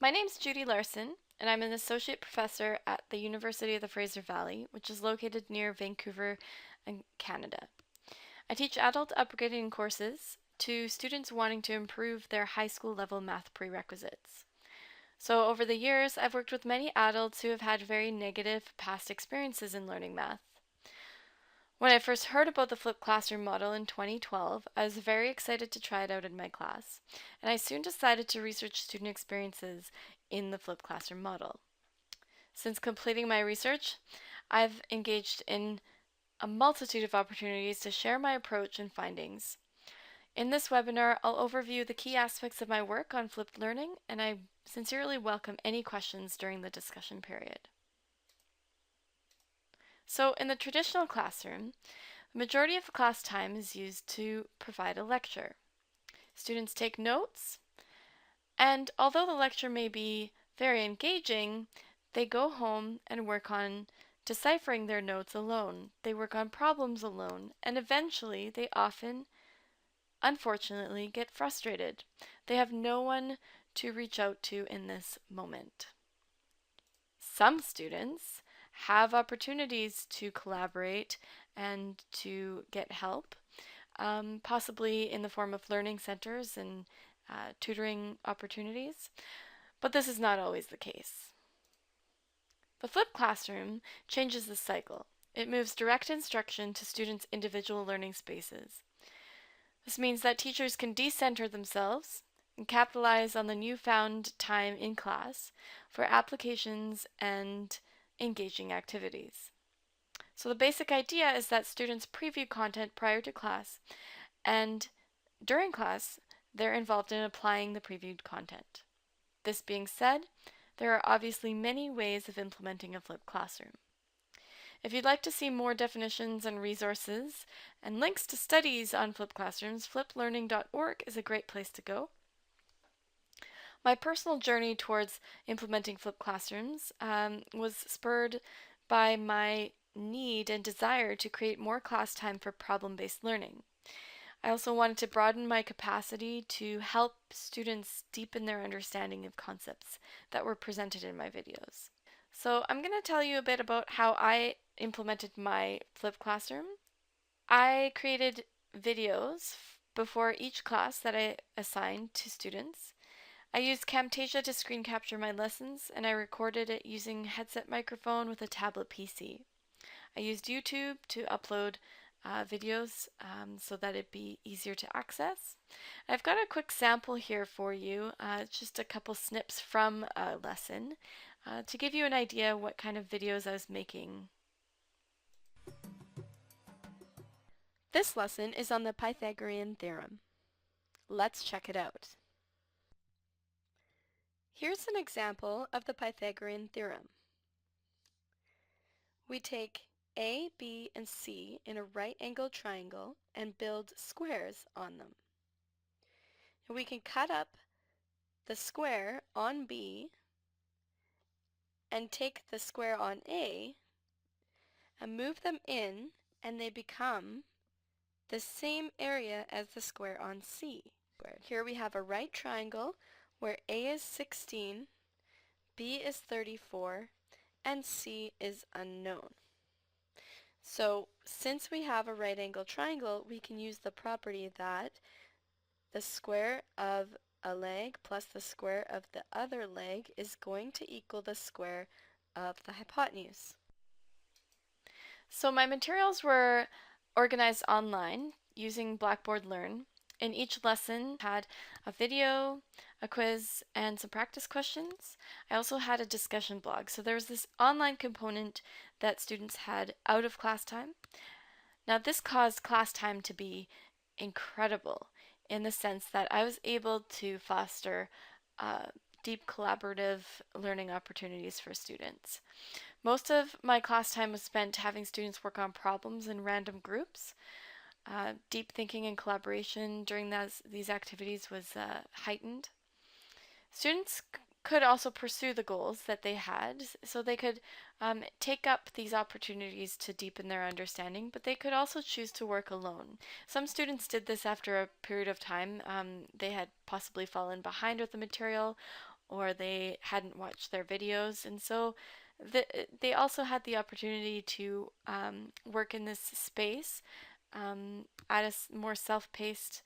My name's Judy Larson, and I'm an associate professor at the University of the Fraser Valley, which is located near Vancouver, Canada. I teach adult upgrading courses to students wanting to improve their high school level math prerequisites. So, over the years, I've worked with many adults who have had very negative past experiences in learning math. When I first heard about the flipped classroom model in 2012, I was very excited to try it out in my class, and I soon decided to research student experiences in the flipped classroom model. Since completing my research, I've engaged in a multitude of opportunities to share my approach and findings. In this webinar, I'll overview the key aspects of my work on flipped learning, and I sincerely welcome any questions during the discussion period. So, in the traditional classroom, the majority of class time is used to provide a lecture. Students take notes, and although the lecture may be very engaging, they go home and work on deciphering their notes alone. They work on problems alone, and eventually they often, unfortunately, get frustrated. They have no one to reach out to in this moment. Some students have opportunities to collaborate and to get help, possibly in the form of learning centers and tutoring opportunities, but this is not always the case. The flipped classroom changes the cycle. It moves direct instruction to students' individual learning spaces. This means that teachers can decenter themselves and capitalize on the newfound time in class for applications and engaging activities. So the basic idea is that students preview content prior to class, and during class, they're involved in applying the previewed content. This being said, there are obviously many ways of implementing a flipped classroom. If you'd like to see more definitions and resources and links to studies on flipped classrooms, flippedlearning.org is a great place to go. My personal journey towards implementing flipped classrooms was spurred by my need and desire to create more class time for problem-based learning. I also wanted to broaden my capacity to help students deepen their understanding of concepts that were presented in my videos. So I'm going to tell you a bit about how I implemented my flipped classroom. I created videos before each class that I assigned to students. I used Camtasia to screen capture my lessons, and I recorded it using a headset microphone with a tablet PC. I used YouTube to upload videos so that it'd be easier to access. I've got a quick sample here for you, just a couple snips from a lesson to give you an idea what kind of videos I was making. This lesson is on the Pythagorean theorem. Let's check it out. Here's an example of the Pythagorean theorem. We take A, B, and C in a right-angled triangle and build squares on them. And we can cut up the square on B and take the square on A and move them in, and they become the same area as the square on C. Here we have a right triangle where A is 16, B is 34, and C is unknown. So since we have a right angle triangle, we can use the property that the square of a leg plus the square of the other leg is going to equal the square of the hypotenuse. So my materials were organized online using Blackboard Learn, and each lesson had a video, a quiz, and some practice questions. I also had a discussion blog, so there was this online component that students had out of class time. Now this caused class time to be incredible in the sense that I was able to foster deep collaborative learning opportunities for students. Most of my class time was spent having students work on problems in random groups. Deep thinking and collaboration during these activities was heightened. Students could also pursue the goals that they had, so they could take up these opportunities to deepen their understanding, but they could also choose to work alone. Some students did this after a period of time. They had possibly fallen behind with the material, or they hadn't watched their videos. And so they also had the opportunity to work in this space at a more self-paced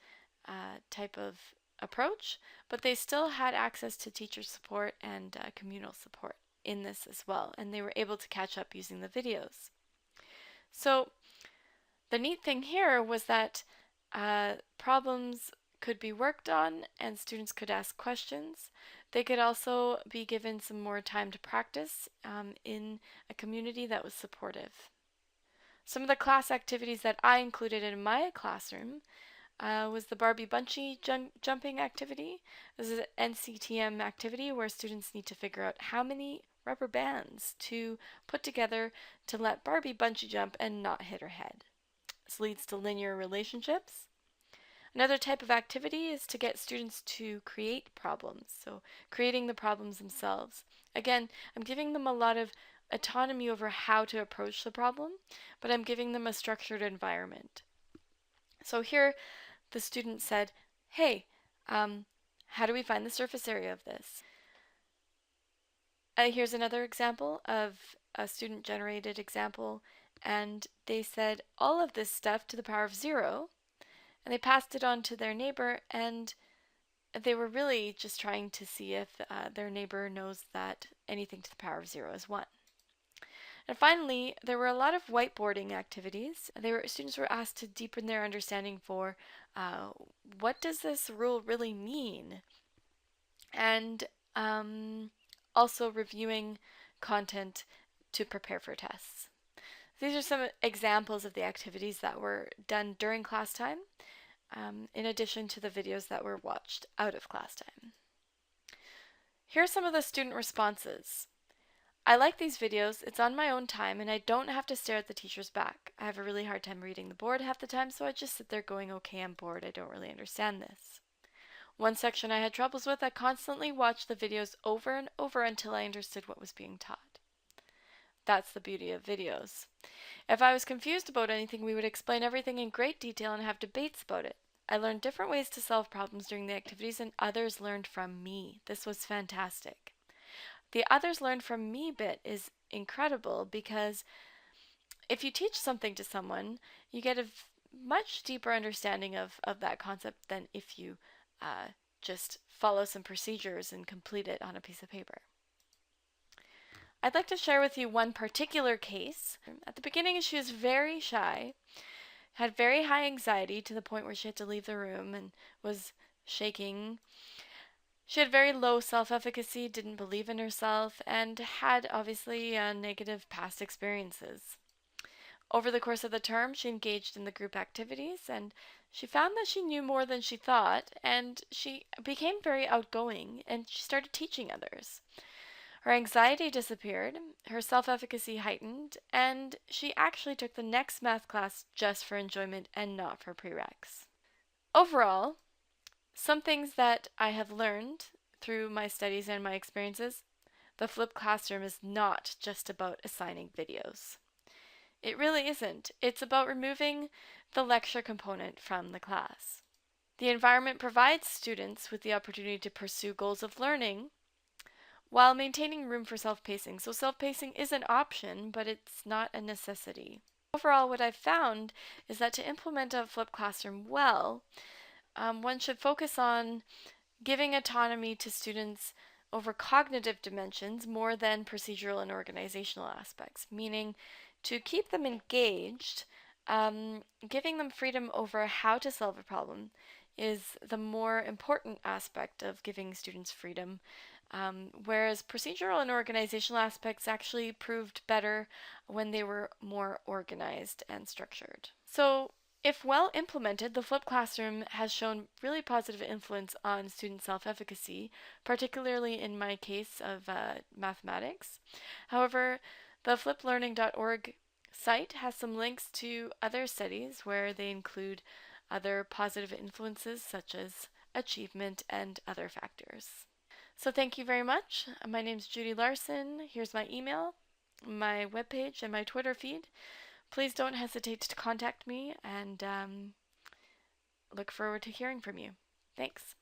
type of approach, but they still had access to teacher support and communal support in this as well, and they were able to catch up using the videos. So the neat thing here was that problems could be worked on and students could ask questions. They could also be given some more time to practice in a community that was supportive. Some of the class activities that I included in my classroom was the Barbie Bungee jumping activity. This is an NCTM activity where students need to figure out how many rubber bands to put together to let Barbie bungee jump and not hit her head. This leads to linear relationships. Another type of activity is to get students to create problems, so creating the problems themselves. Again, I'm giving them a lot of autonomy over how to approach the problem, but I'm giving them a structured environment. So here the student said, hey, how do we find the surface area of this? Here's another example of a student-generated example, and they said all of this stuff to the power of 0, and they passed it on to their neighbor, and they were really just trying to see if their neighbor knows that anything to the power of 0 is 1. And finally, there were a lot of whiteboarding activities. Students were asked to deepen their understanding for what does this rule really mean? And also reviewing content to prepare for tests. These are some examples of the activities that were done during class time, in addition to the videos that were watched out of class time. Here are some of the student responses. I like these videos, it's on my own time, and I don't have to stare at the teacher's back. I have a really hard time reading the board half the time, so I just sit there going, okay, I'm bored, I don't really understand this. One section I had troubles with, I constantly watched the videos over and over until I understood what was being taught. That's the beauty of videos. If I was confused about anything, we would explain everything in great detail and have debates about it. I learned different ways to solve problems during the activities, and others learned from me. This was fantastic. The others learned from me bit is incredible because if you teach something to someone, you get a much deeper understanding of that concept than if you just follow some procedures and complete it on a piece of paper. I'd like to share with you one particular case. At the beginning, she was very shy, had very high anxiety to the point where she had to leave the room and was shaking. She had very low self-efficacy, didn't believe in herself, and had obviously negative past experiences. Over the course of the term, she engaged in the group activities, and she found that she knew more than she thought, and she became very outgoing, and she started teaching others. Her anxiety disappeared, her self-efficacy heightened, and she actually took the next math class just for enjoyment and not for prereqs. Overall, some things that I have learned through my studies and my experiences: the flipped classroom is not just about assigning videos. It really isn't. It's about removing the lecture component from the class. The environment provides students with the opportunity to pursue goals of learning while maintaining room for self-pacing. So self-pacing is an option, but it's not a necessity. Overall, what I've found is that to implement a flipped classroom well, one should focus on giving autonomy to students over cognitive dimensions more than procedural and organizational aspects, meaning to keep them engaged, giving them freedom over how to solve a problem is the more important aspect of giving students freedom, whereas procedural and organizational aspects actually proved better when they were more organized and structured. So, if well implemented, the flipped classroom has shown really positive influence on student self-efficacy, particularly in my case of mathematics. However, the fliplearning.org site has some links to other studies where they include other positive influences such as achievement and other factors. So thank you very much. My name is Judy Larson. Here's my email, my webpage, and my Twitter feed. Please don't hesitate to contact me, and look forward to hearing from you. Thanks.